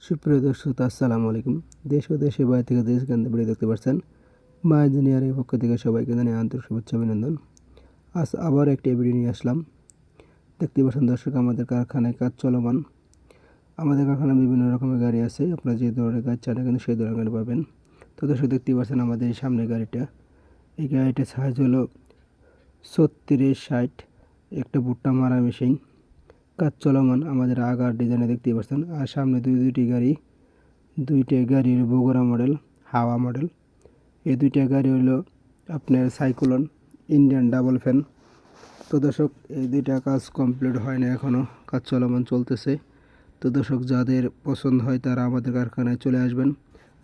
সুপ্রিয় দর্শক আসসালামু আলাইকুম। দেশ ও দেশের বাইরে থেকে দেশ কেন্দ্রে ভিডিও দেখতে পাচ্ছেন। মা ইঞ্জিনিয়ারের পক্ষ থেকে সবাইকে জানাই আন্তরিক শুভেচ্ছা অভিনন্দন। আজ আবার একটি ভিডিও নিয়ে আসলাম। দেখতে পাচ্ছেন দর্শক, আমাদের কারখানায় কাজ চলমান। আমাদের কারখানায় বিভিন্ন রকমের গাড়ি আছে, আপনারা যে ধরনের গাড়ি চান কিন্তু সেই ধরনের গাড়ি পাবেন। তো দর্শক দেখতে পাচ্ছেন আমাদের এই সামনের গাড়িটা, এই গাড়িটার সাইজ হলো 36-60, একটা ভুট্টা মারা মেশিন। কাজ চলমান আমাদের আগার ডিজাইনে দেখতে পাচ্ছেন। আর সামনে দুইটা গাড়ি হলো বগুড়া মডেল, হাওয়া মডেল। এই দুইটা গাড়ি হলো আপনার সাইক্লোন ইন্ডিয়ান ডাবল ফ্যান। তো দর্শক, এই দুইটা কাজ কমপ্লিট হয় না এখনও, কাজ চলমান চলতেছে। তো দর্শক, যাদের পছন্দ হয় তারা আমাদের কারখানায় চলে আসবেন।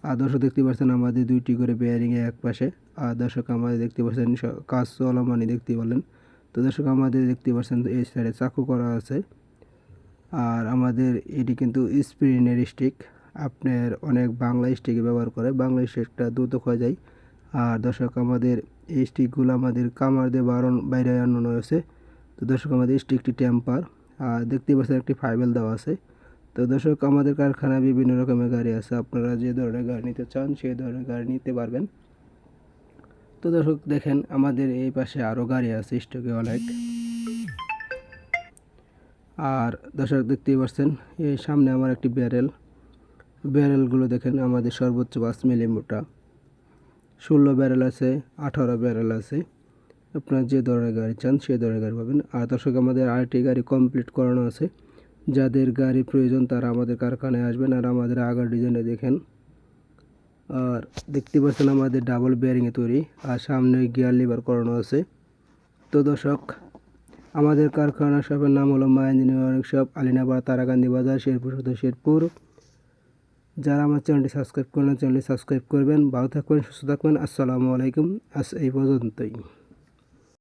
আর দর্শক দেখতে পাচ্ছেন আমাদের দুইটি করে বেয়ারিংয়ে এক পাশে। আর দর্শক আমাদের দেখতে পাচ্ছেন কাজ চলমানই দেখতে পারলেন। তো দর্শক আমাদের দেখতে পাচ্ছেন এই সাইডে চাকু করা আছে। আর আমাদের এটি কিন্তু স্প্রিনের স্টিক, আপনার অনেক বাংলা স্টিকে ব্যবহার করে, বাংলা স্টিকটা দ্রুত ক্ষয় যায়। আর দর্শক আমাদের এই স্টিকগুলো আমাদের কামার দিয়ে বাইরে আনানো হয়েছে। তো দর্শক আমাদের স্টিকটি টেম্পার, আর দেখতে পাচ্ছেন একটি ফাইবেল দেওয়া আছে। তো দর্শক আমাদের কারখানায় বিভিন্ন রকমের গাড়ি আছে, আপনারা যে ধরনের গাড়ি নিতে চান সেই ধরনের গাড়ি নিতে পারবেন। তো দর্শক দেখেন আমাদের এই পাশে আরও গাড়ি আছে স্টকে অনেক। আর দর্শক দেখতেই পাচ্ছেন এই সামনে আমার একটি ব্যারেলগুলো দেখেন আমাদের সর্বোচ্চ 5 মিলি মোটা, 16 ব্যারেল আছে, 18 ব্যারেল আছে। আপনারা যে ধরনের গাড়ি চান সেই ধরনের গাড়ি পাবেন। আর দর্শক আমাদের আরেকটি গাড়ি কমপ্লিট করানো আছে, যাদের গাড়ি প্রয়োজন তারা আমাদের কারখানায় আসবেন। আর আমাদের আগার ডিজাইনে দেখেন। আর দেখতে পাচ্ছেন আমাদের ডাবল বেয়ারিংয়ে তৈরি, আর সামনে গিয়ার লিভার করানো আছে। তো দর্শক, আমাদের কারখানা শপের নাম হলো মা ইঞ্জিনিয়ারিং শপ, আলিনাবাদ, তারাকান্দি বাজার, শেরপুর। যারা আমার চ্যানেলটি সাবস্ক্রাইব করলেন, চ্যানেলটি সাবস্ক্রাইব করবেন। ভালো থাকবেন, সুস্থ থাকবেন। আসসালামু আলাইকুম। আজ এই পর্যন্তই।